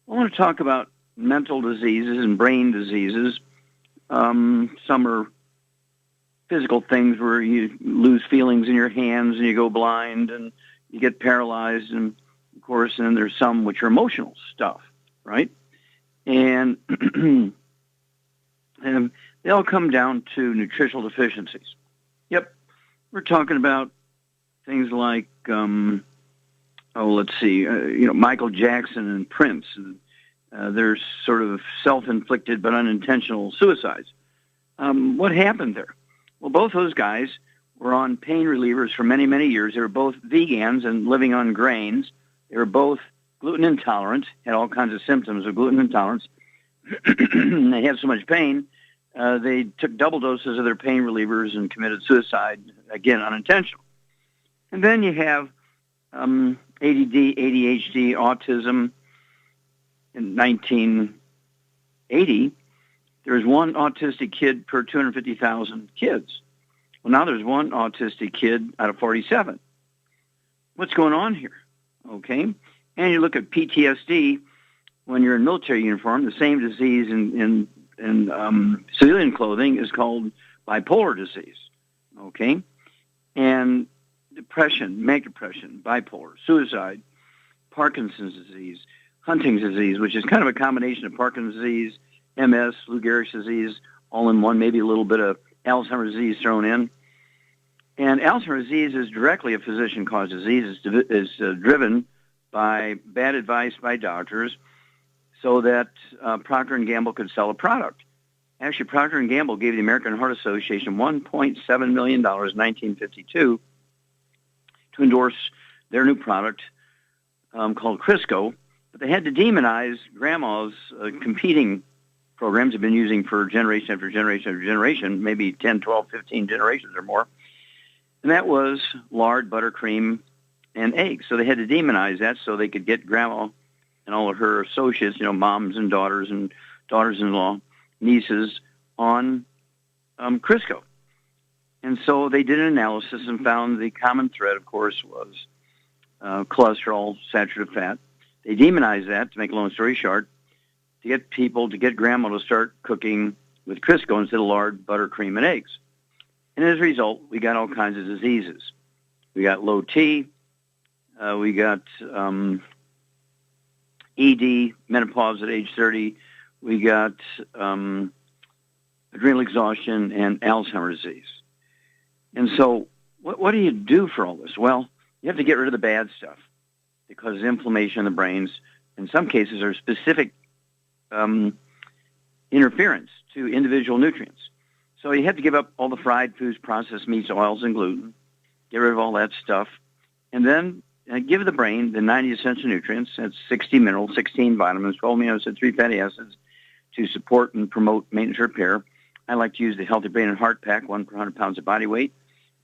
I want to talk about mental diseases and brain diseases. Some are physical things where you lose feelings in your hands and you go blind and you get paralyzed, and of course, and then there's some which are emotional stuff, right? And, and they all come down to nutritional deficiencies. Yep, we're talking about things like, Michael Jackson and Prince, and they're sort of self-inflicted but unintentional suicides. What happened there? Well, both those guys were on pain relievers for many, many years. They were both vegans and living on grains. They were both gluten intolerant, had all kinds of symptoms of gluten intolerance. They had so much pain, they took double doses of their pain relievers and committed suicide, again, unintentional. And then you have ADD, ADHD, autism. In 1980, there was one autistic kid per 250,000 kids. Well, now there's one autistic kid out of 47. What's going on here? Okay. And you look at PTSD when you're in military uniform, the same disease in civilian clothing is called bipolar disease. Okay. And depression, manic depression, bipolar, suicide, Parkinson's disease, Huntington's disease, which is kind of a combination of Parkinson's disease, MS, Lou Gehrig's disease, all in one, maybe a little bit of Alzheimer's disease thrown in. And Alzheimer's disease is directly a physician-caused disease. It's driven by bad advice by doctors so that Procter & Gamble could sell a product. Actually, Procter & Gamble gave the American Heart Association $1.7 million in 1952 to endorse their new product called Crisco. But they had to demonize grandma's competing programs they've been using for generation after generation after generation, maybe 10, 12, 15 generations or more. And that was lard, buttercream, and eggs. So they had to demonize that so they could get grandma and all of her associates, moms and daughters-in-law, nieces, on Crisco. And so they did an analysis and found the common thread, of course, was cholesterol, saturated fat. They demonized that, to make a long story short, to get grandma to start cooking with Crisco instead of lard, buttercream, and eggs. And as a result, we got all kinds of diseases. We got low T, we got ED, menopause at age 30, we got adrenal exhaustion, and Alzheimer's disease. And so what do you do for all this? Well, you have to get rid of the bad stuff because inflammation in the brains, in some cases, are specific interference to individual nutrients. So you have to give up all the fried foods, processed meats, oils, and gluten, get rid of all that stuff, and then give the brain the 90 essential nutrients. That's 60 minerals, 16 vitamins, 12 amino acids, 3 fatty acids to support and promote maintenance repair. I like to use the Healthy Brain and Heart Pack, 1 per 100 pounds of body weight.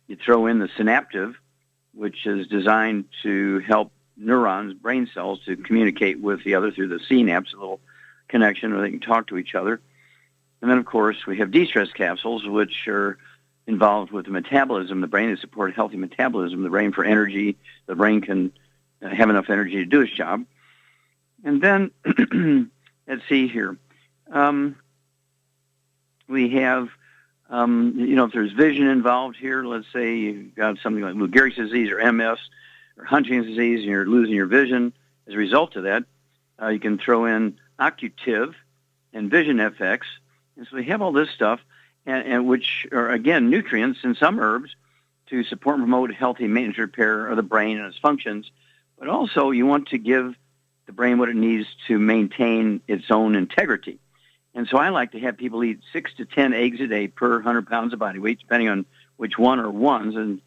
You throw in the Synaptive, which is designed to help neurons, brain cells, to communicate with the other through the synapse, a little connection where they can talk to each other. And then, of course, we have de-stress capsules, which are involved with the metabolism of the brain. They support healthy metabolism of the brain for energy. The brain can have enough energy to do its job. And then, let's see here. We have, if there's vision involved here, let's say you've got something like Lou Gehrig's disease or MS or Huntington's disease and you're losing your vision as a result of that, you can throw in Occutive and Vision FX. And so we have all this stuff, and which are, again, nutrients in some herbs to support and promote healthy maintenance repair of the brain and its functions. But also you want to give the brain what it needs to maintain its own integrity. And so I like to have people eat 6 to 10 eggs a day per 100 pounds of body weight, depending on which one or ones. And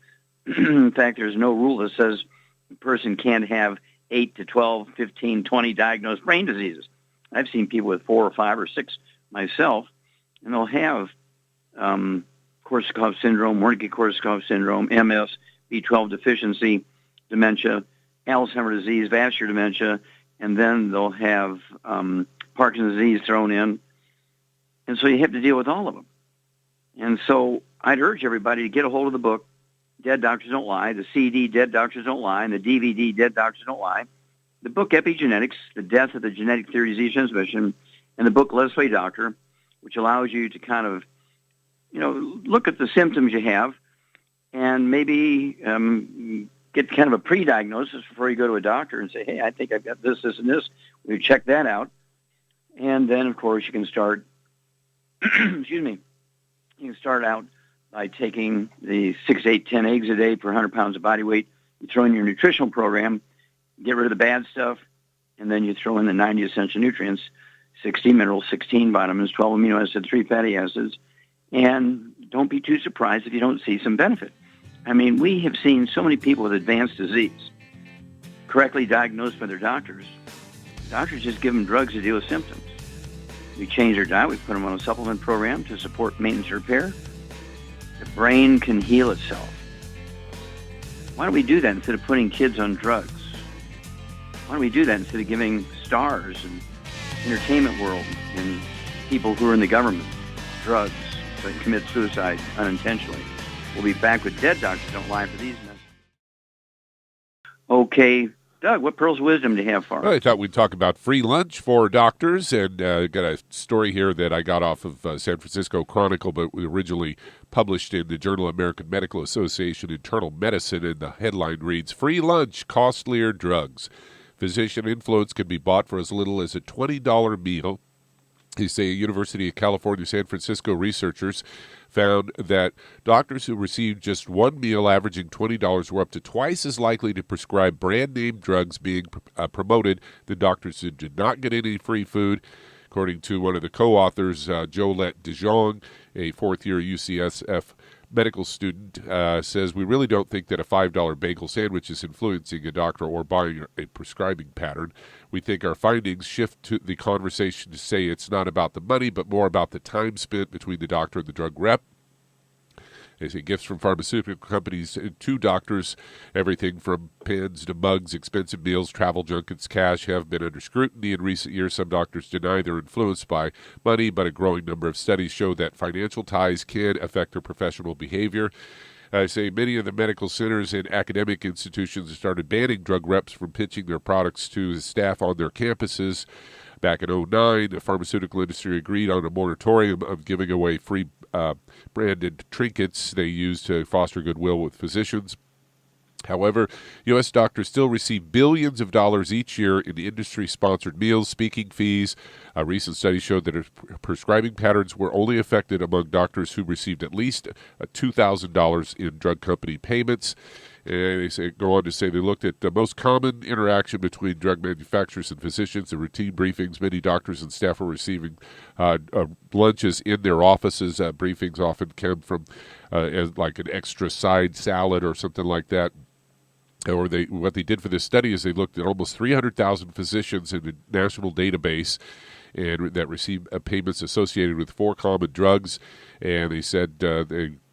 in fact, there's no rule that says a person can't have 8 to 12, 15, 20 diagnosed brain diseases. I've seen people with 4 or 5 or 6 myself, and they'll have Korsakoff syndrome, Wernicke-Korsakoff syndrome, MS, B12 deficiency, dementia, Alzheimer's disease, vascular dementia, and then they'll have Parkinson's disease thrown in. And so you have to deal with all of them. And so I'd urge everybody to get a hold of the book, Dead Doctors Don't Lie, the CD, Dead Doctors Don't Lie, and the DVD, Dead Doctors Don't Lie. the book Epigenetics, The Death of the Genetic Theory of Disease Transmission, and the book Let's Play Doctor, which allows you to kind of, look at the symptoms you have and maybe get kind of a pre-diagnosis before you go to a doctor and say, hey, I think I've got this, this, and this. We check that out. And then, of course, you can start, excuse me, you can start out by taking the 6, 8, 10 eggs a day per 100 pounds of body weight. You throw in your nutritional program, get rid of the bad stuff, and then you throw in the 90 essential nutrients, 60 minerals, 16 vitamins, 12 amino acids, 3 fatty acids, and don't be too surprised if you don't see some benefit. I mean, we have seen so many people with advanced disease correctly diagnosed by their doctors. Doctors just give them drugs to deal with symptoms. We change their diet. We put them on a supplement program to support maintenance repair. The brain can heal itself. Why don't we do that instead of putting kids on drugs? Why don't we do that instead of giving stars and entertainment world and people who are in the government drugs that commit suicide unintentionally? We'll be back with Dead Doctors Don't Lie for these messages. Okay, Doug, what pearls of wisdom do you have for us? Well, I thought we'd talk about free lunch for doctors, and got a story here that I got off of San Francisco Chronicle, but we originally published in the Journal of American Medical Association Internal Medicine, and the headline reads, Free Lunch, Costlier Drugs. Physician influence can be bought for as little as a $20 meal. They say University of California, San Francisco researchers found that doctors who received just one meal averaging $20 were up to twice as likely to prescribe brand-name drugs being promoted than doctors who did not get any free food. According to one of the co-authors, Jolette DeJong, a fourth-year UCSF medical student, says, we really don't think that a $5 bagel sandwich is influencing a doctor or buying a prescribing pattern. We think our findings shift to the conversation to say it's not about the money, but more about the time spent between the doctor and the drug rep. They say gifts from pharmaceutical companies to doctors, everything from pens to mugs, expensive meals, travel junkets, cash, have been under scrutiny in recent years. Some doctors deny they're influenced by money, but a growing number of studies show that financial ties can affect their professional behavior. I say many of the medical centers and academic institutions have started banning drug reps from pitching their products to staff on their campuses. Back in 2009, the pharmaceutical industry agreed on a moratorium of giving away free branded trinkets they use to foster goodwill with physicians. However, U.S. doctors still receive billions of dollars each year in industry-sponsored meals, speaking fees. A recent study showed that prescribing patterns were only affected among doctors who received at least $2,000 in drug company payments. And they go on to say they looked at the most common interaction between drug manufacturers and physicians. In routine briefings, many doctors and staff are receiving lunches in their offices. Briefings often come from as like an extra side salad or something like that. Or what they did for this study is they looked at almost 300,000 physicians in a national database and that received payments associated with 4 common drugs. And they said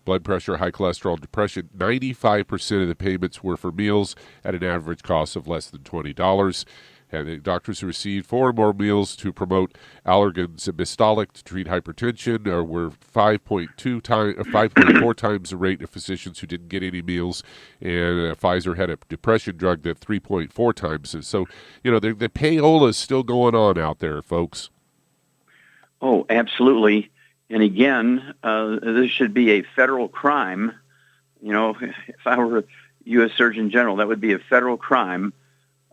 blood pressure, high cholesterol, depression, 95% of the payments were for meals at an average cost of less than $20. And the doctors who received 4 or more meals to promote Allergan Zymistolic to treat hypertension were 5.4 times the rate of physicians who didn't get any meals. And Pfizer had a depression drug that 3.4 times. So, the payola is still going on out there, folks. Oh, absolutely. And again, this should be a federal crime. If I were U.S. Surgeon General, that would be a federal crime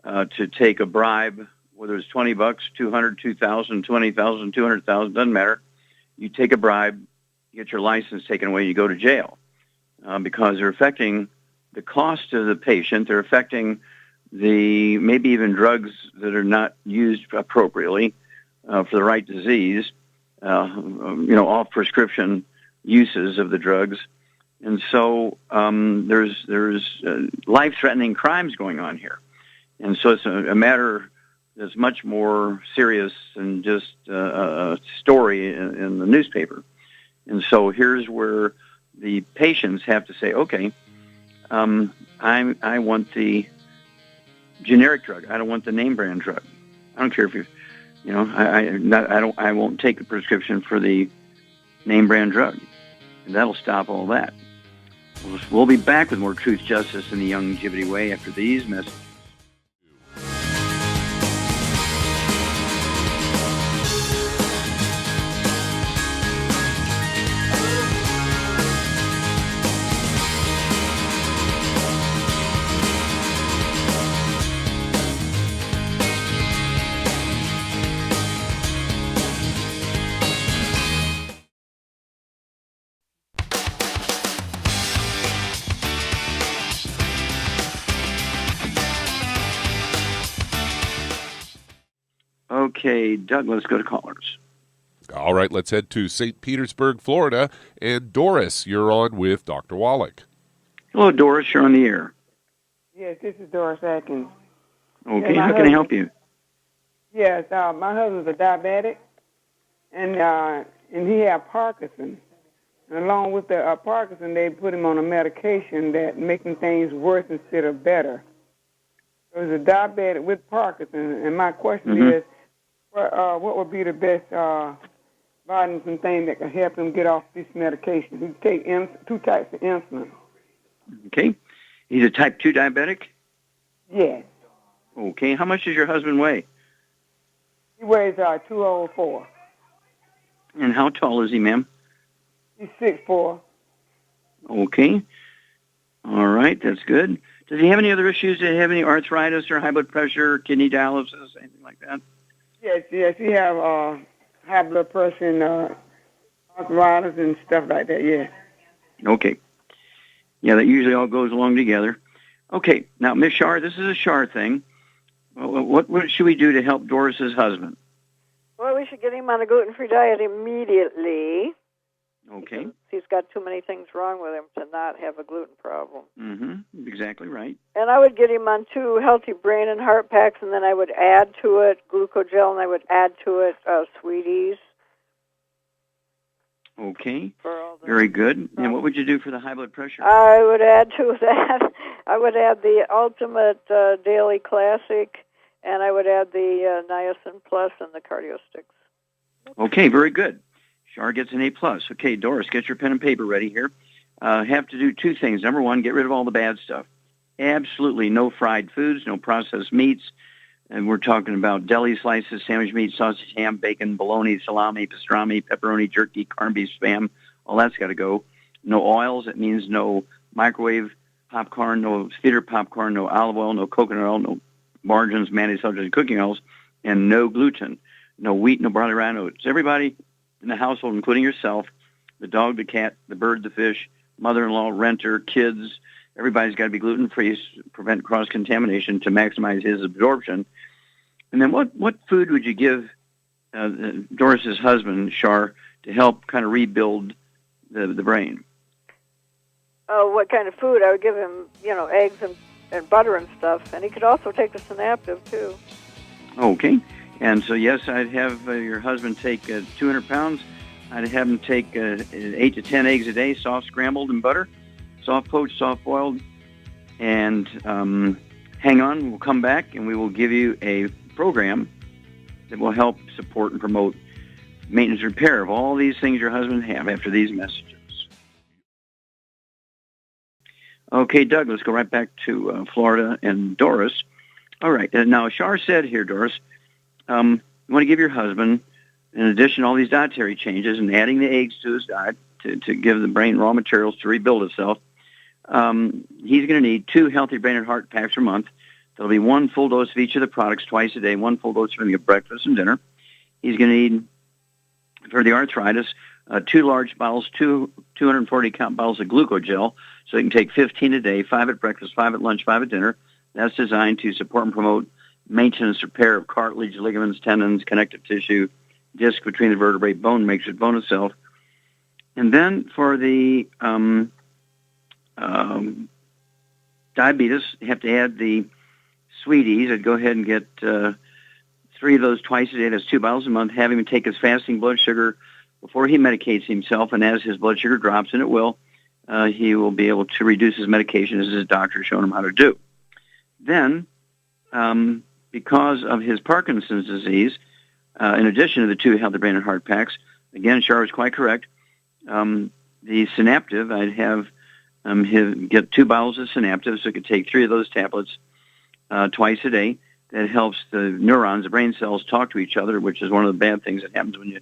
to take a bribe, whether it's $20, 200, 2,000, 20,000, 200,000, doesn't matter. You take a bribe, you get your license taken away, you go to jail because they're affecting the cost of the patient. They're affecting maybe even drugs that are not used appropriately for the right disease. Off prescription uses of the drugs, and so there's life-threatening crimes going on here, and so it's a matter that's much more serious than just a story in the newspaper. And so here's where the patients have to say, okay, I want the generic drug. I don't want the name brand drug. I don't care if I won't take a prescription for the name brand drug, and that'll stop all that. We'll be back with more Truth, Justice, and the Youngevity Way after these messages. Okay, Doug, let's go to callers. All right, let's head to St. Petersburg, Florida. And Doris, you're on with Dr. Wallach. Hello, Doris. You're on the air. Yes, this is Doris Atkins. Okay, Yeah, how can I help you? Yes, my husband's a diabetic, and he has Parkinson's. And along with the Parkinson, they put him on a medication that making things worse instead of better. So he's a diabetic with Parkinson's, and my question is, what would be the best vitamins and things that can help him get off this medication? He takes 2 types of insulin. Okay. He's a type 2 diabetic? Yes. Okay. How much does your husband weigh? He weighs 204. And how tall is he, ma'am? He's 6'4". Okay. All right. That's good. Does he have any other issues? Does he have any arthritis or high blood pressure, kidney dialysis, anything like that? Yes. He have high blood pressure and arthritis and stuff like that, yes. Okay. Yeah, that usually all goes along together. Okay. Now, Miss Shar, this is a Shar thing. What should we do to help Doris's husband? Well, we should get him on a gluten-free diet immediately. Okay. He's got too many things wrong with him to not have a gluten problem. Mm-hmm. Exactly right. And I would get him on 2 healthy brain and heart packs, and then I would add to it glucogel, and I would add to it Sweeties. Okay. Very good. And what would you do for the high blood pressure? I would add to that. I would add the Ultimate Daily Classic, and I would add the Niacin Plus and the Cardio Sticks. Okay, very good. Shar gets an A+. Okay, Doris, get your pen and paper ready here. Have to do 2 things. Number 1, get rid of all the bad stuff. Absolutely no fried foods, no processed meats. And we're talking about deli slices, sandwich meat, sausage, ham, bacon, bologna, salami, pastrami, pepperoni, jerky, corned beef, spam. All that's got to go. No oils. It means no microwave popcorn, no theater popcorn, no olive oil, no coconut oil, no margarines, mayonnaise, substitute cooking oils, and no gluten. No wheat, no barley, rye, no oats. Everybody in the household, including yourself, the dog, the cat, the bird, the fish, mother-in-law, renter, kids, everybody's got to be gluten-free to prevent cross-contamination to maximize his absorption. And then what food would you give Doris's husband, Shar, to help kind of rebuild the brain? Oh, what kind of food? I would give him, eggs and butter and stuff. And he could also take the Synaptive, too. Okay. And so, yes, I'd have your husband take 200 pounds. I'd have him take 8 to 10 eggs a day, soft scrambled in butter, soft poached, soft boiled. And hang on, we'll come back and we will give you a program that will help support and promote maintenance and repair of all these things your husband have after these messages. Okay, Doug, let's go right back to Florida and Doris. All right. Now, Shar said here, Doris, you want to give your husband, in addition to all these dietary changes and adding the eggs to his diet to give the brain raw materials to rebuild itself, he's going to need 2 healthy brain and heart packs per month. There'll be 1 full dose of each of the products twice a day, 1 full dose for breakfast and dinner. He's going to need, for the arthritis, 2 large bottles, 240-count bottles of glucogel, so he can take 15 a day, 5 at breakfast, 5 at lunch, 5 at dinner. That's designed to support and promote maintenance, repair of cartilage, ligaments, tendons, connective tissue, disc between the vertebrae, bone matrix, bone itself. And then for the diabetes, you have to add the Sweeties. I'd go ahead and get 3 of those twice a day. That's 2 bottles a month. Have him take his fasting blood sugar before he medicates himself. And as his blood sugar drops, and it will, he will be able to reduce his medication as his doctor showed him how to do. Then, because of his Parkinson's disease, in addition to the 2 healthy brain and heart packs, again, Shar is quite correct. The Synaptive, I'd have him get 2 bottles of Synaptive, so he could take 3 of those tablets twice a day. That helps the neurons, the brain cells, talk to each other, which is one of the bad things that happens when you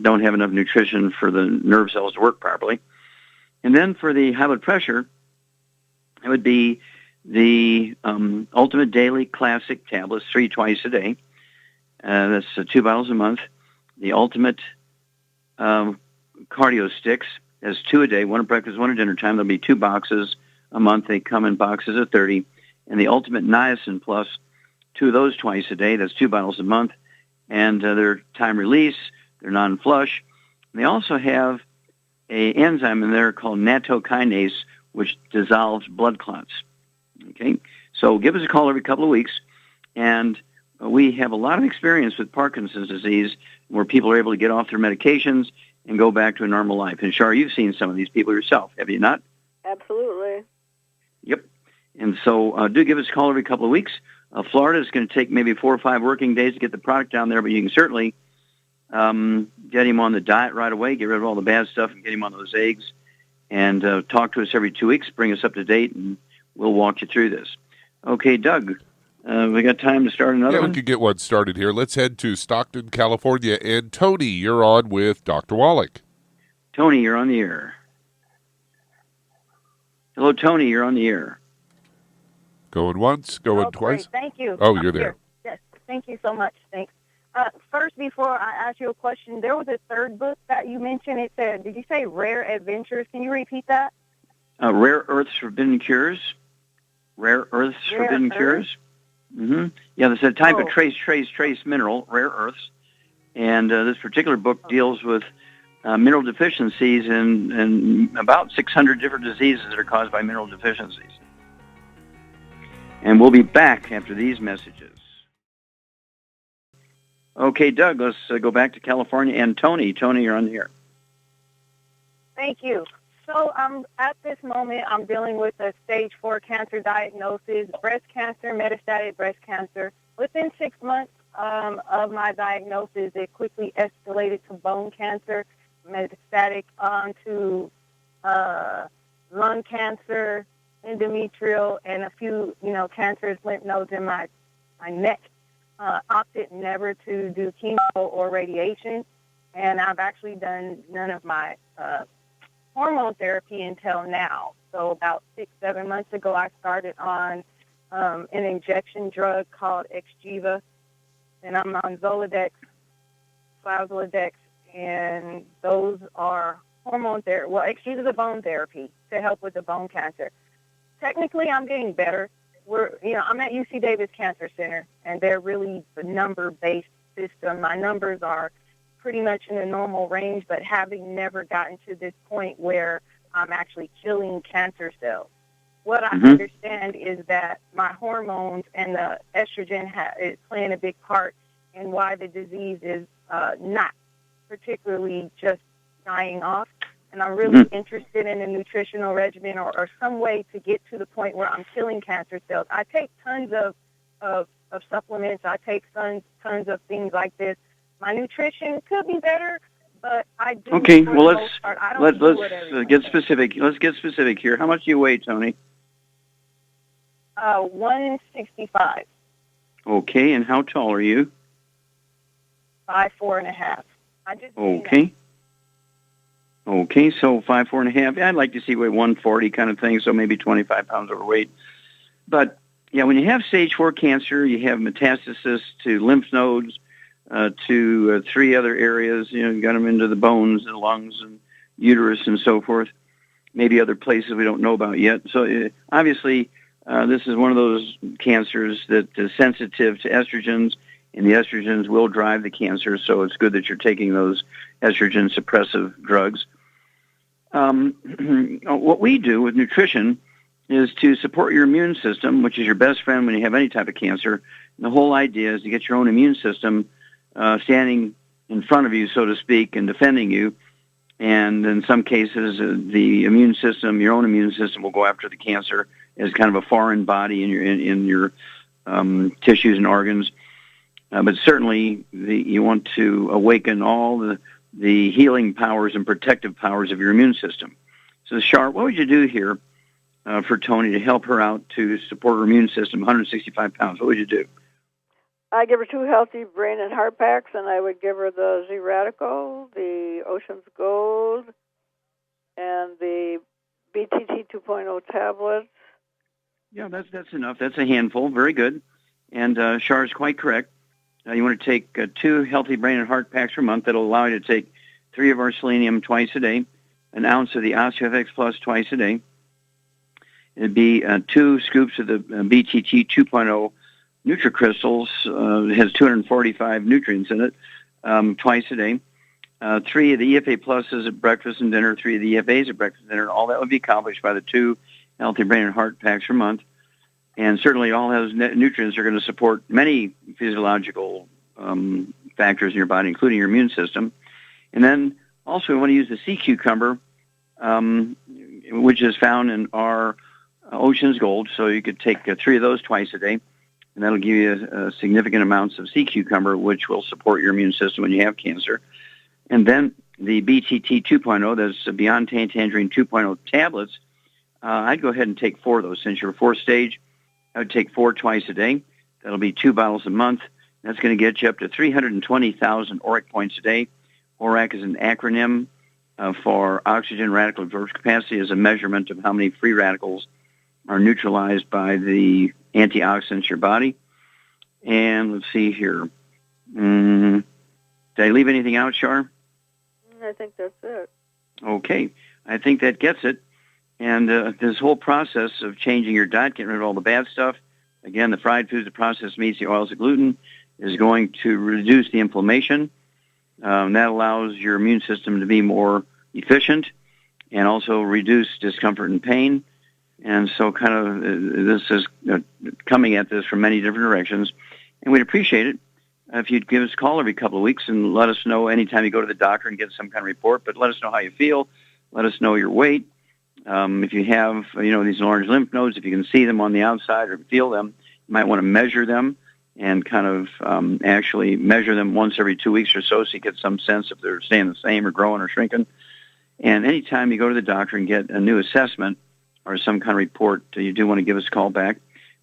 don't have enough nutrition for the nerve cells to work properly. And then for the high blood pressure, it would be the Ultimate Daily Classic tablets, 3 twice a day. That's 2 bottles a month. The Ultimate Cardio Sticks, that's 2 a day, 1 at breakfast, 1 at dinner time. There'll be 2 boxes a month. They come in boxes of 30. And the Ultimate Niacin Plus, 2 of those twice a day. That's 2 bottles a month. And they're time release. They're non-flush. They also have an enzyme in there called nattokinase, which dissolves blood clots. Okay? So give us a call every couple of weeks. And we have a lot of experience with Parkinson's disease where people are able to get off their medications and go back to a normal life. And Shar, you've seen some of these people yourself, have you not? Absolutely. Yep. And so do give us a call every couple of weeks. Florida is going to take maybe 4 or 5 working days to get the product down there, but you can certainly get him on the diet right away, get rid of all the bad stuff, and get him on those eggs. And talk to us every 2 weeks, bring us up to date, and we'll walk you through this. Okay, Doug, we got time to start another one? Yeah, we could get one started here. Let's head to Stockton, California. And Tony, you're on with Dr. Wallach. Tony, you're on the air. Hello, Tony, you're on the air. Going once, going twice. Great. Thank you. Oh, you're there. Yes, thank you so much. Thanks. First, before I ask you a question, there was a third book that you mentioned. It said, did you say Rare Adventures? Can you repeat that? Rare Earths Forbidden Cures. Rare Earths Forbidden Cures. Mm-hmm. Yeah, there's a type of trace mineral, rare earths. And this particular book deals with mineral deficiencies in about 600 different diseases that are caused by mineral deficiencies. And we'll be back after these messages. Okay, Doug, let's go back to California. And Tony, you're on the air. Thank you. So at this moment, I'm dealing with a stage 4 cancer diagnosis, breast cancer, metastatic breast cancer. Within 6 months of my diagnosis, it quickly escalated to bone cancer, metastatic onto lung cancer, endometrial, and a few, cancerous lymph nodes in my neck. Opted never to do chemo or radiation, and I've actually done none of my hormone therapy until now. So about 6-7 months ago, I started on an injection drug called Xgeva, and I'm on Zoladex, Faslodex, and those are hormone therapy. Well, Xgeva is a bone therapy to help with the bone cancer. Technically, I'm getting better. I'm at UC Davis Cancer Center, and they're really the number-based system. My numbers are pretty much in the normal range, but having never gotten to this point where I'm actually killing cancer cells. What I understand is that my hormones and the estrogen is playing a big part in why the disease is not particularly just dying off. And I'm really interested in a nutritional regimen or some way to get to the point where I'm killing cancer cells. I take tons of supplements. I take tons of things like this. My nutrition could be better, but I do. Okay, well let's get specific. Let's get specific here. How much do you weigh, Tony? 165. Okay, and how tall are you? 5'4.5". I just okay. Okay, so 5'4.5". I'd like to see weight 140 kind of thing, so maybe 25 pounds overweight. But yeah, when you have stage 4 cancer, you have metastasis to lymph nodes, to 3 other areas. You got them into the bones and lungs and uterus and so forth. Maybe other places we don't know about yet. So obviously, this is one of those cancers that is sensitive to estrogens, and the estrogens will drive the cancer. So it's good that you're taking those estrogen suppressive drugs. What we do with nutrition is to support your immune system, which is your best friend when you have any type of cancer. And the whole idea is to get your own immune system standing in front of you, so to speak, and defending you. And in some cases, the immune system, your own immune system, will go after the cancer as kind of a foreign body in your tissues and organs. But certainly, you want to awaken all the healing powers and protective powers of your immune system. So, Shar, what would you do here for Tony to help her out to support her immune system, 165 pounds? What would you do? I give her 2 healthy brain and heart packs, and I would give her the Z-Radical, the Ocean's Gold, and the BTT 2.0 tablets. Yeah, that's enough. That's a handful. Very good. And Shar is quite correct. You want to take 2 healthy brain and heart packs per month. That'll allow you to take 3 of our selenium twice a day, an ounce of the OsteoFX Plus twice a day. It'd be 2 scoops of the BTT 2.0 NutriCrystals has 245 nutrients in it twice a day. 3 of the EFA pluses at breakfast and dinner, 3 of the EFAs at breakfast and dinner. All that would be accomplished by the 2 Healthy Brain and Heart packs per month. And certainly all those nutrients are going to support many physiological factors in your body, including your immune system. And then also we want to use the sea cucumber, which is found in our Ocean's Gold. So you could take 3 of those twice a day, and that'll give you significant amounts of sea cucumber, which will support your immune system when you have cancer. And then the BTT 2.0, that's Beyond Tangerine 2.0 tablets, I'd go ahead and take 4 of those. Since you're 4th stage, I would take 4 twice a day. That'll be 2 bottles a month. That's going to get you up to 320,000 ORAC points a day. ORAC is an acronym for oxygen radical absorption capacity, as a measurement of how many free radicals are neutralized by the antioxidants in your body. And let's see here. Did I leave anything out, Shar? I think that's it. Okay. I think that gets it. And this whole process of changing your diet, getting rid of all the bad stuff, again, the fried foods, the processed meats, the oils, the gluten, is going to reduce the inflammation. That allows your immune system to be more efficient and also reduce discomfort and pain. And so kind of this is coming at this from many different directions. And we'd appreciate it if you'd give us a call every couple of weeks and let us know anytime you go to the doctor and get some kind of report, but let us know how you feel. Let us know your weight. If you have, these large lymph nodes, if you can see them on the outside or feel them, you might want to measure them and kind of actually measure them once every 2 weeks or so you get some sense if they're staying the same or growing or shrinking. And anytime you go to the doctor and get a new assessment or some kind of report, you do want to give us a call back.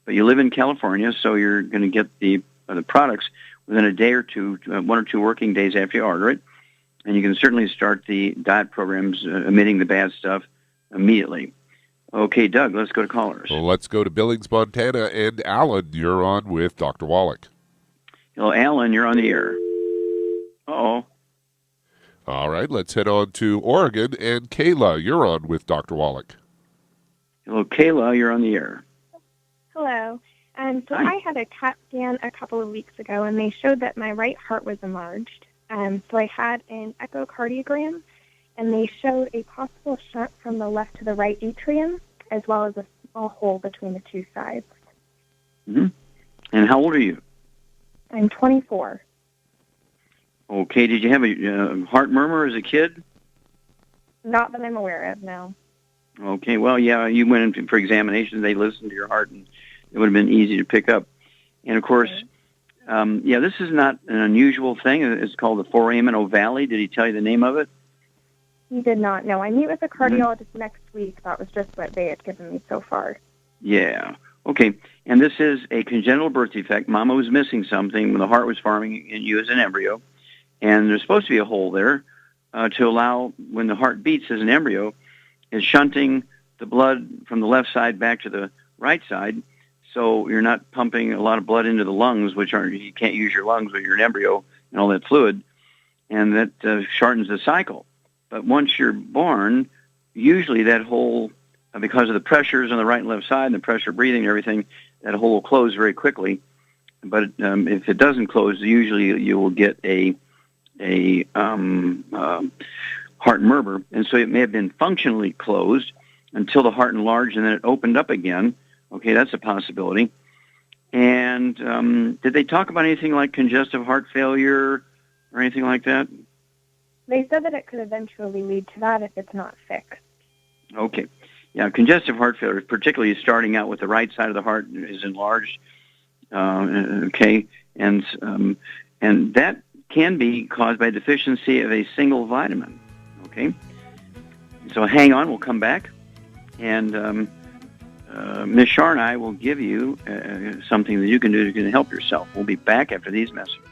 But you live in California, so you're going to get the products within a day or two, 1 or 2 working days after you order it. And you can certainly start the diet programs, omitting the bad stuff, immediately. Okay, Doug, let's go to callers. Well, let's go to Billings, Montana. And Alan, you're on with Dr. Wallach. Hello, Alan, you're on the air. Uh-oh. All right, let's head on to Oregon. And Kayla, you're on with Dr. Wallach. Hello, Kayla, you're on the air. Hello. So Hi. I had a CAT scan a couple of weeks ago, and they showed that my right heart was enlarged. So I had an echocardiogram, and they showed a possible shunt from the left to the right atrium, as well as a small hole between the 2 sides. Mm-hmm. And how old are you? I'm 24. Okay, did you have a heart murmur as a kid? Not that I'm aware of, no. Okay, well, yeah, you went in for examination. They listened to your heart, and it would have been easy to pick up. And, of course, this is not an unusual thing. It's called the foramen ovale. Did he tell you the name of it? He did not know. I meet with a cardiologist next week. That was just what they had given me so far. Yeah. Okay, and this is a congenital birth defect. Mama was missing something when the heart was forming in you as an embryo, and there's supposed to be a hole there to allow, when the heart beats as an embryo, is shunting the blood from the left side back to the right side, so you're not pumping a lot of blood into the lungs, you can't use your lungs when you're an embryo and all that fluid, and that shortens the cycle. But once you're born, usually that hole, because of the pressures on the right and left side and the pressure of breathing and everything, that hole will close very quickly. But if it doesn't close, usually you will get a heart murmur. And so it may have been functionally closed until the heart enlarged and then it opened up again. Okay, that's a possibility. And did they talk about anything like congestive heart failure or anything like that? They said that it could eventually lead to that if it's not fixed. Okay. Yeah, congestive heart failure, particularly starting out with the right side of the heart, is enlarged. Okay, and that can be caused by deficiency of a single vitamin. Okay, so hang on, we'll come back, and Ms. Shar and I will give you something that you can do to help yourself. We'll be back after these messages.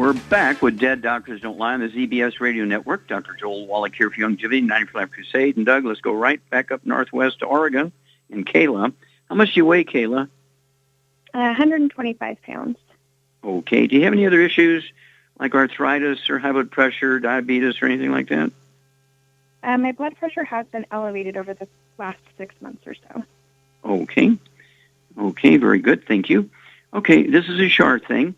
We're back with Dead Doctors Don't Lie on the ZBS Radio Network. Dr. Joel Wallach here for Youngevity, 90 for Life Crusade. And Doug, let's go right back up northwest to Oregon in Kayla. How much do you weigh, Kayla? 125 pounds. Okay. Do you have any other issues like arthritis or high blood pressure, diabetes, or anything like that? My blood pressure has been elevated over the last 6 months or so. Okay. Okay, very good. Thank you. Okay, this is a Shar thing.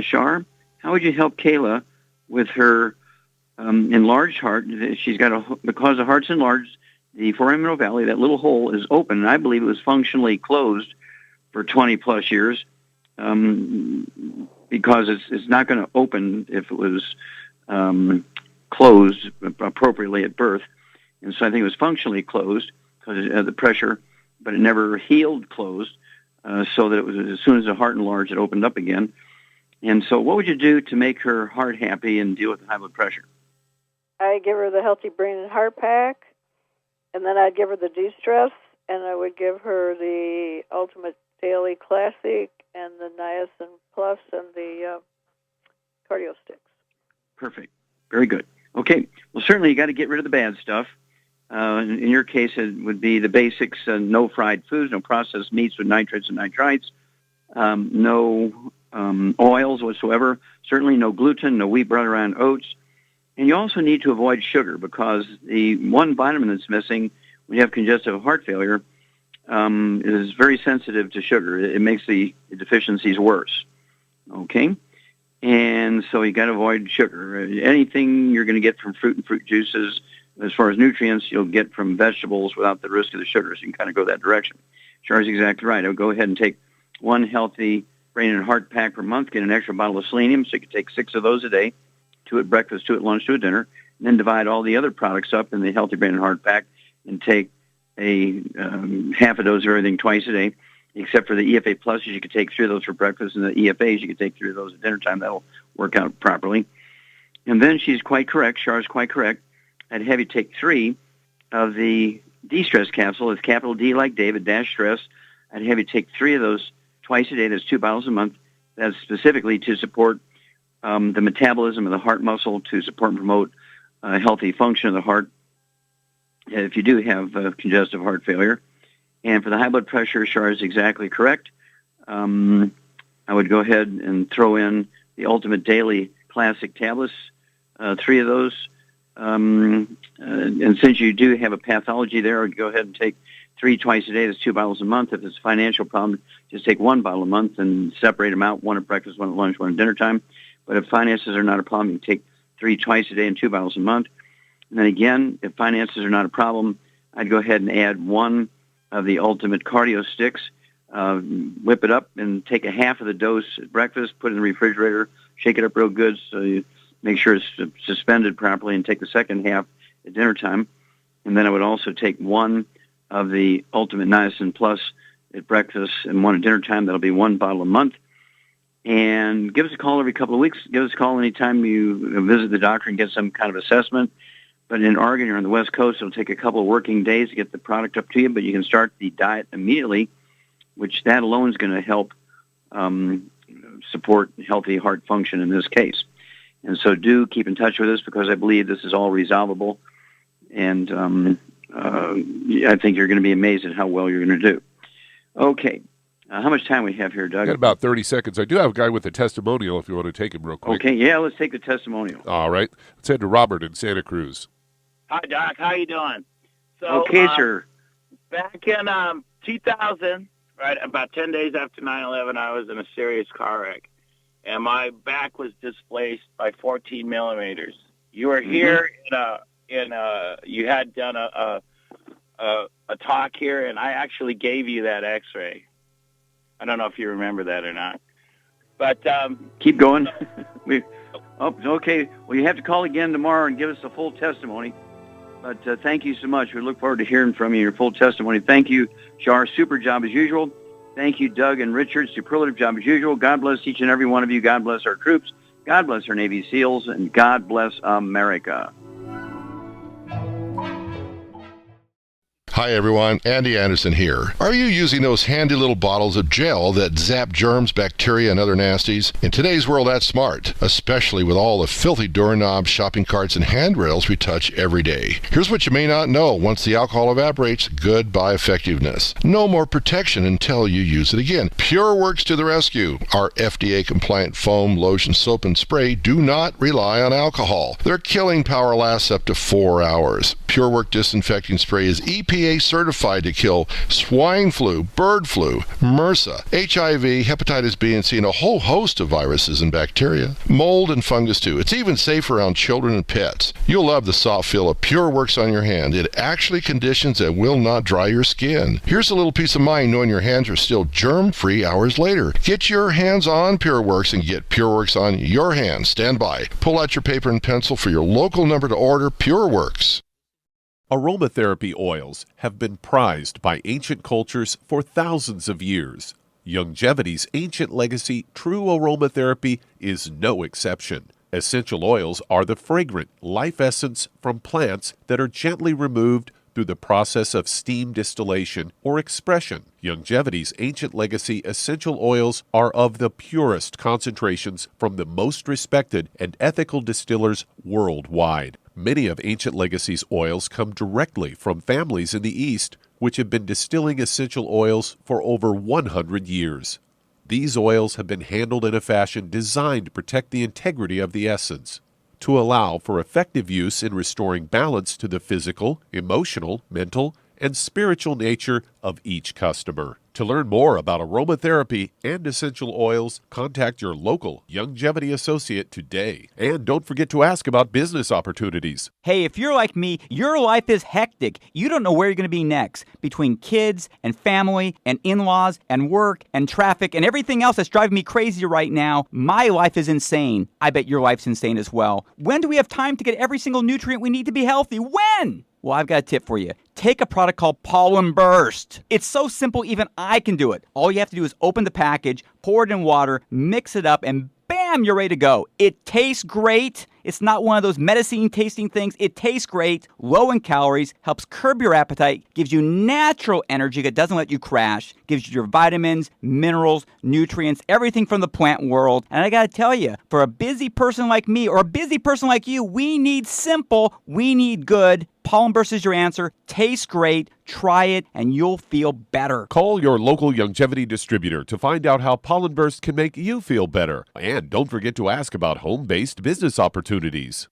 Shar, how would you help Kayla with her enlarged heart? She's got because the heart's enlarged, the foraminal valley, that little hole is open, and I believe it was functionally closed for 20 plus years because it's not going to open if it was closed appropriately at birth. And so I think it was functionally closed because of the pressure, but it never healed closed, so that it was as soon as the heart enlarged, it opened up again. And so what would you do to make her heart happy and deal with the high blood pressure? I give her the Healthy Brain and Heart Pack, and then I'd give her the De-Stress, and I would give her the Ultimate Daily Classic and the Niacin Plus and the Cardio Sticks. Perfect. Very good. Okay. Well, certainly you got to get rid of the bad stuff. In your case, it would be the basics, no fried foods, no processed meats with nitrates and nitrites, no oils whatsoever, certainly no gluten, no wheat, butter, and oats. And you also need to avoid sugar because the one vitamin that's missing when you have congestive heart failure is very sensitive to sugar. It makes the deficiencies worse. Okay? And so you got to avoid sugar. Anything you're going to get from fruit and fruit juices, as far as nutrients, you'll get from vegetables without the risk of the sugars. You can kind of go that direction. Char's exactly right. I would go ahead and take one Healthy Brain and Heart Pack per month, get an extra bottle of selenium, so you can take 6 of those a day, 2 at breakfast, 2 at lunch, 2 at dinner, and then divide all the other products up in the Healthy Brain and Heart Pack and take a half a dose of everything twice a day, except for the EFA Pluses. You could take 3 of those for breakfast, and the EFAs, you could take 3 of those at dinner time. That'll work out properly. And then she's quite correct. Char's quite correct. I'd have you take 3 of the De-Stress capsule. It's capital D like David, dash stress. I'd have you take 3 of those twice a day. That's 2 bottles a month. That's specifically to support the metabolism of the heart muscle, to support and promote healthy function of the heart if you do have congestive heart failure. And for the high blood pressure, Shar is exactly correct. I would go ahead and throw in the Ultimate Daily Classic tablets, 3 of those. And since you do have a pathology there, I would go ahead and take 3 twice a day. That's 2 bottles a month. If it's a financial problem, just take 1 bottle a month and separate them out, 1 at breakfast, 1 at lunch, 1 at dinner time. But if finances are not a problem, you can take 3 twice a day and 2 bottles a month. And then again, if finances are not a problem, I'd go ahead and add 1 of the Ultimate Cardio Sticks, whip it up and take a half of the dose at breakfast, put it in the refrigerator, shake it up real good so you make sure it's suspended properly, and take the second half at dinner time. And then I would also take 1 of the Ultimate Niacin Plus at breakfast and 1 at dinner time. That'll be 1 bottle a month. And give us a call every couple of weeks. Give us a call anytime you visit the doctor and get some kind of assessment. But in Oregon, you're on the West Coast, it'll take a couple of working days to get the product up to you, but you can start the diet immediately, which that alone is going to help support healthy heart function in this case. And so do keep in touch with us because I believe this is all resolvable. And I think you're going to be amazed at how well you're going to do. Okay. How much time we have here, Doug? Got about 30 seconds. I do have a guy with a testimonial if you want to take him real quick. Okay, yeah, let's take the testimonial. All right. Let's head to Robert in Santa Cruz. Hi, Doc. How you doing? So, Okay, sir. Back in 2000, right, about 10 days after 9/11, I was in a serious car wreck, and my back was displaced by 14 millimeters. You were here you had done a talk here, and I actually gave you that X-ray. I don't know if you remember that or not, but keep going. Okay. Well, you have to call again tomorrow and give us a full testimony. But thank you so much. We look forward to hearing from you, your full testimony. Thank you, Shar. Super job as usual. Thank you, Doug and Richard. Superlative job as usual. God bless each and every one of you. God bless our troops. God bless our Navy SEALs. And God bless America. Hi everyone, Andy Anderson here. Are you using those handy little bottles of gel that zap germs, bacteria, and other nasties? In today's world, that's smart, especially with all the filthy doorknobs, shopping carts, and handrails we touch every day. Here's what you may not know. Once the alcohol evaporates, goodbye effectiveness. No more protection until you use it again. PureWorks to the rescue. Our FDA-compliant foam, lotion, soap, and spray do not rely on alcohol. Their killing power lasts up to 4 hours. PureWorks disinfecting spray is EPA certified to kill swine flu, bird flu, MRSA, HIV, hepatitis B and C, and a whole host of viruses and bacteria. Mold and fungus too. It's even safe around children and pets. You'll love the soft feel of PureWorks on your hand. It actually conditions and will not dry your skin. Here's a little peace of mind knowing your hands are still germ-free hours later. Get your hands on PureWorks and get PureWorks on your hands. Stand by. Pull out your paper and pencil for your local number to order PureWorks. Aromatherapy oils have been prized by ancient cultures for thousands of years. Youngevity's ancient legacy, True Aromatherapy, is no exception. Essential oils are the fragrant life essence from plants that are gently removed through the process of steam distillation or expression. Youngevity's ancient legacy essential oils are of the purest concentrations from the most respected and ethical distillers worldwide. Many of Ancient Legacy's oils come directly from families in the East, which have been distilling essential oils for over 100 years. These oils have been handled in a fashion designed to protect the integrity of the essence, to allow for effective use in restoring balance to the physical, emotional, mental, and spiritual nature of each customer. To learn more about aromatherapy and essential oils, contact your local Youngevity associate today. And don't forget to ask about business opportunities. Hey, if you're like me, your life is hectic. You don't know where you're going to be next. Between kids and family and in-laws and work and traffic and everything else that's driving me crazy right now, my life is insane. I bet your life's insane as well. When do we have time to get every single nutrient we need to be healthy? When? Well, I've got a tip for you. Take a product called Pollen Burst. It's so simple, even I can do it. All you have to do is open the package, pour it in water, mix it up, and bam, you're ready to go. It tastes great. It's not one of those medicine tasting things. It tastes great, low in calories, helps curb your appetite, gives you natural energy that doesn't let you crash, gives you your vitamins, minerals, nutrients, everything from the plant world. And I gotta tell you, for a busy person like me or a busy person like you, we need simple, we need good. Pollen Burst is your answer. Tastes great. Try it, and you'll feel better. Call your local Youngevity distributor to find out how Pollen Burst can make you feel better. And don't forget to ask about home-based business opportunities.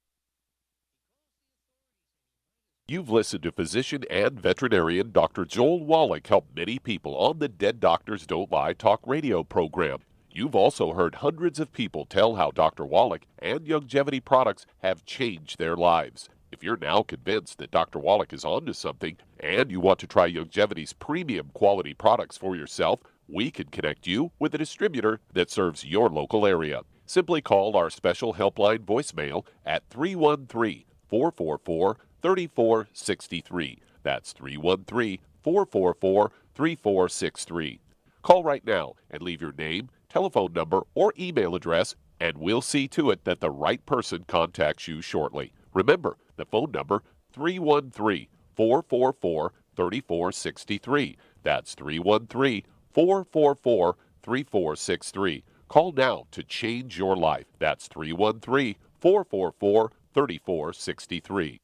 You've listened to physician and veterinarian Dr. Joel Wallach help many people on the Dead Doctors Don't Lie talk radio program. You've also heard hundreds of people tell how Dr. Wallach and Youngevity products have changed their lives. If you're now convinced that Dr. Wallach is onto something and you want to try Youngevity's premium quality products for yourself, we can connect you with a distributor that serves your local area. Simply call our special helpline voicemail at 313-444-3463. That's 313-444-3463. Call right now and leave your name, telephone number, or email address, and we'll see to it that the right person contacts you shortly. Remember, the phone number, 313-444-3463. That's 313-444-3463. Call now to change your life. That's 313-444-3463.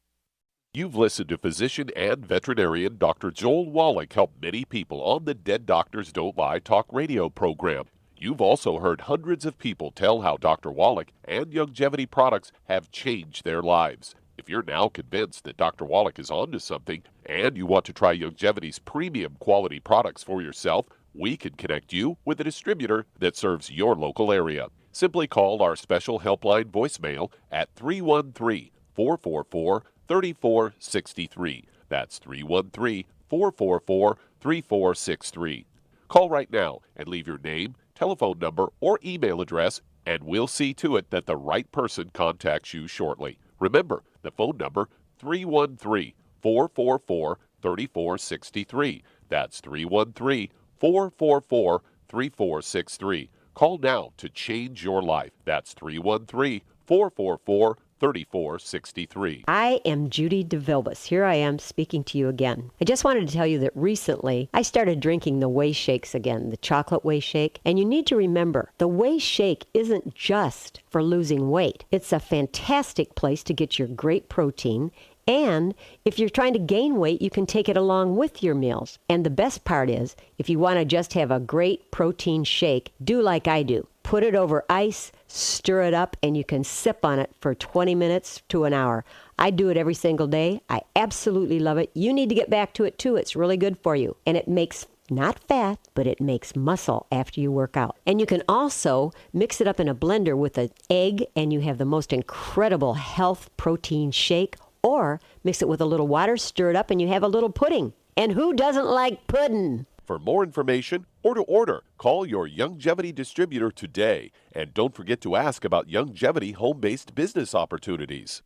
You've listened to physician and veterinarian Dr. Joel Wallach help many people on the Dead Doctors Don't Lie talk radio program. You've also heard hundreds of people tell how Dr. Wallach and Youngevity products have changed their lives. If you're now convinced that Dr. Wallach is onto something and you want to try Youngevity's premium quality products for yourself, we can connect you with a distributor that serves your local area. Simply call our special helpline voicemail at 313-444-3463. That's 313-444-3463. Call right now and leave your name, telephone number, or email address, and we'll see to it that the right person contacts you shortly. Remember, the phone number, 313-444-3463. That's 313-444-3463. Call now to change your life. That's 313-444-3463. 3463. I am Judy DeVilbus. Here I am speaking to you again. I just wanted to tell you that recently I started drinking the Whey Shakes again, the chocolate Whey Shake. And you need to remember, the Whey Shake isn't just for losing weight. It's a fantastic place to get your great protein. And if you're trying to gain weight, you can take it along with your meals. And the best part is, if you want to just have a great protein shake, do like I do. Put it over ice, stir it up, and you can sip on it for 20 minutes to an hour. I do it every single day. I absolutely love it. You need to get back to it too. It's really good for you. And it makes not fat, but it makes muscle after you work out. And you can also mix it up in a blender with an egg, and you have the most incredible health protein shake. Or mix it with a little water, stir it up, and you have a little pudding. And who doesn't like pudding? For more information or to order, call your Youngevity distributor today. And don't forget to ask about Youngevity home-based business opportunities.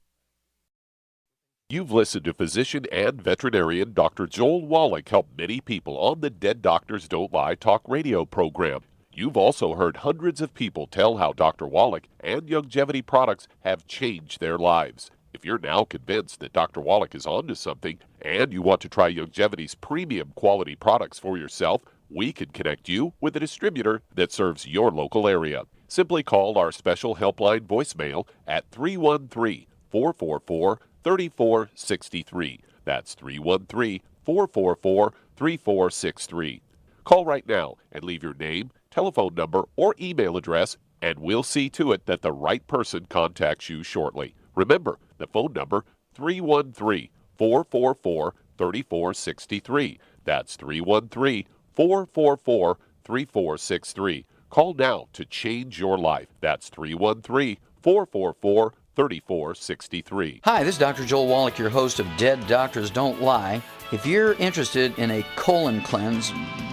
You've listened to physician and veterinarian Dr. Joel Wallach help many people on the Dead Doctors Don't Lie talk radio program. You've also heard hundreds of people tell how Dr. Wallach and Youngevity products have changed their lives. If you're now convinced that Dr. Wallach is onto something and you want to try Youngevity's premium quality products for yourself, we can connect you with a distributor that serves your local area. Simply call our special helpline voicemail at 313-444-3463. That's 313-444-3463. Call right now and leave your name, telephone number, or email address, and we'll see to it that the right person contacts you shortly. Remember, the phone number, 313-444-3463. That's 313-444-3463. Call now to change your life. That's 313-444-3463. Hi, this is Dr. Joel Wallach, your host of Dead Doctors Don't Lie. If you're interested in a colon cleanse,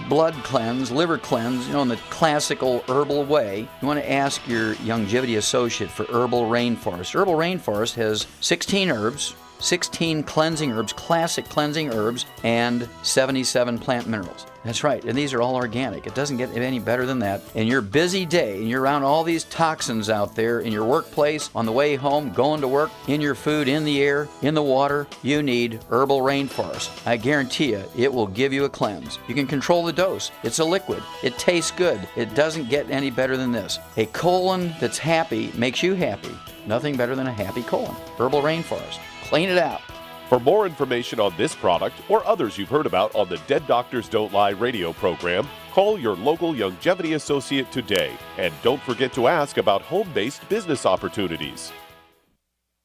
blood cleanse, liver cleanse, in the classical herbal way, you want to ask your Youngevity associate for Herbal Rainforest. Herbal Rainforest has 16 herbs, 16 cleansing herbs, classic cleansing herbs, and 77 plant minerals. That's right, and these are all organic. It doesn't get any better than that. In your busy day, and you're around all these toxins out there, in your workplace, on the way home, going to work, in your food, in the air, in the water, you need Herbal Rainforest. I guarantee you, it will give you a cleanse. You can control the dose. It's a liquid. It tastes good. It doesn't get any better than this. A colon that's happy makes you happy. Nothing better than a happy colon. Herbal Rainforest. Clean it out. For more information on this product or others you've heard about on the Dead Doctors Don't Lie radio program, call your local Youngevity associate today. And don't forget to ask about home-based business opportunities.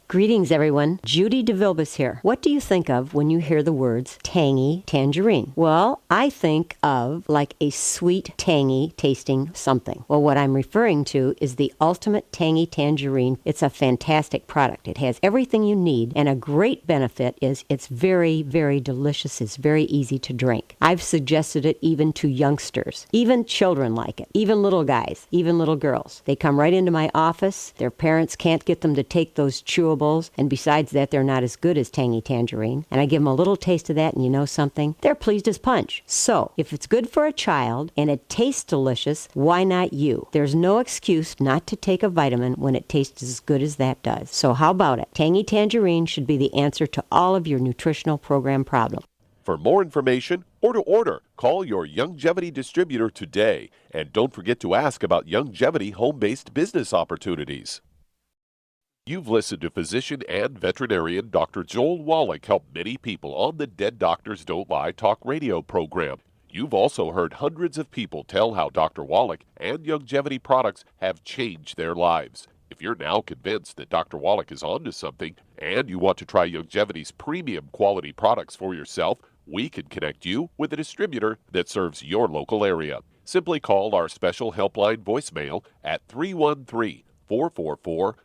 Greetings, everyone. Judy DeVilbus here. What do you think of when you hear the words tangy tangerine? Well, I think of like a sweet, tangy tasting something. Well, what I'm referring to is the Ultimate Tangy Tangerine. It's a fantastic product. It has everything you need, and a great benefit is it's very, very delicious. It's very easy to drink. I've suggested it even to youngsters. Even children like it. Even little guys. Even little girls. They come right into my office. Their parents can't get them to take those chewables, and besides that, they're not as good as Tangy Tangerine. And I give them a little taste of that, and you know something? They're pleased as punch. So, if it's good for a child and it tastes delicious, why not you? There's no excuse not to take a vitamin when it tastes as good as that does. So how about it? Tangy Tangerine should be the answer to all of your nutritional program problems. For more information or to order, call your Youngevity distributor today. And don't forget to ask about Youngevity home-based business opportunities. You've listened to physician and veterinarian Dr. Joel Wallach help many people on the Dead Doctors Don't Lie talk radio program. You've also heard hundreds of people tell how Dr. Wallach and Youngevity products have changed their lives. If you're now convinced that Dr. Wallach is onto something and you want to try Youngevity's premium quality products for yourself, we can connect you with a distributor that serves your local area. Simply call our special helpline voicemail at 313-444-3463.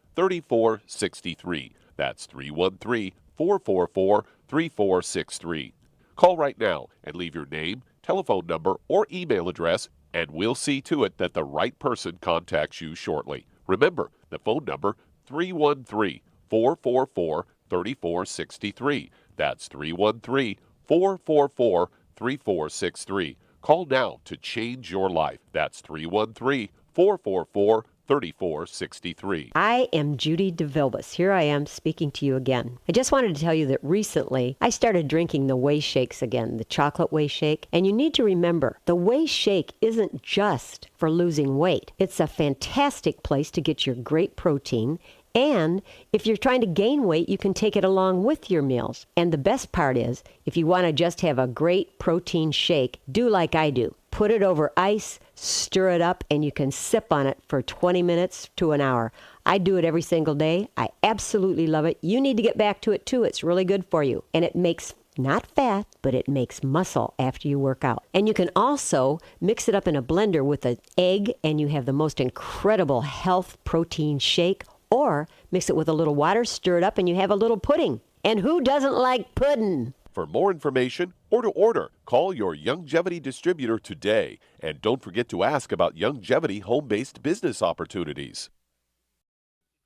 That's 313-444-3463. Call right now and leave your name, telephone number, or email address, and we'll see to it that the right person contacts you shortly. Remember, the phone number, 313-444-3463. That's 313-444-3463. Call now to change your life. That's 313-444-3463. 3463. I am Judy DeVilbus. Here I am speaking to you again. I just wanted to tell you that recently I started drinking the Whey Shakes again, the chocolate Whey Shake. And you need to remember, the Whey Shake isn't just for losing weight. It's a fantastic place to get your great protein. And if you're trying to gain weight, you can take it along with your meals. And the best part is, if you want to just have a great protein shake, do like I do. Put it over ice, stir it up, and you can sip on it for 20 minutes to an hour. I do it every single day. I absolutely love it. You need to get back to it too. It's really good for you. And it makes not fat, but it makes muscle after you work out. And you can also mix it up in a blender with an egg, and you have the most incredible health protein shake. Or mix it with a little water, stir it up, and you have a little pudding. And who doesn't like pudding? For more information or to order, call your Youngevity distributor today. And don't forget to ask about Youngevity home-based business opportunities.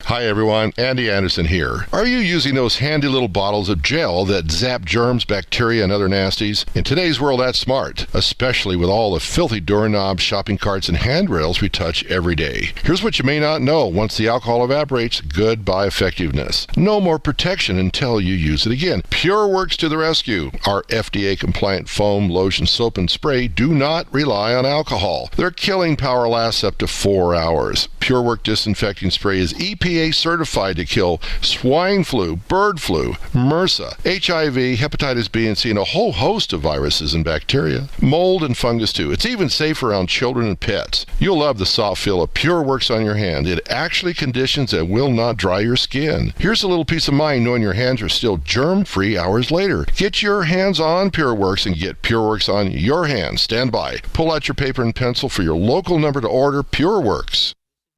Hi everyone, Andy Anderson here. Are you using those handy little bottles of gel that zap germs, bacteria, and other nasties? In today's world, that's smart, especially with all the filthy doorknobs, shopping carts, and handrails we touch every day. Here's what you may not know. Once the alcohol evaporates, goodbye effectiveness. No more protection until you use it again. PureWorks to the rescue. Our FDA-compliant foam, lotion, soap, and spray do not rely on alcohol. Their killing power lasts up to 4 hours. PureWorks disinfecting spray is EPA certified to kill swine flu, bird flu, MRSA, HIV, hepatitis B and C, and a whole host of viruses and bacteria. Mold and fungus too. It's even safe around children and pets. You'll love the soft feel of PureWorks on your hand. It actually conditions and will not dry your skin. Here's a little peace of mind knowing your hands are still germ-free hours later. Get your hands on PureWorks and get PureWorks on your hands. Stand by. Pull out your paper and pencil for your local number to order. PureWorks.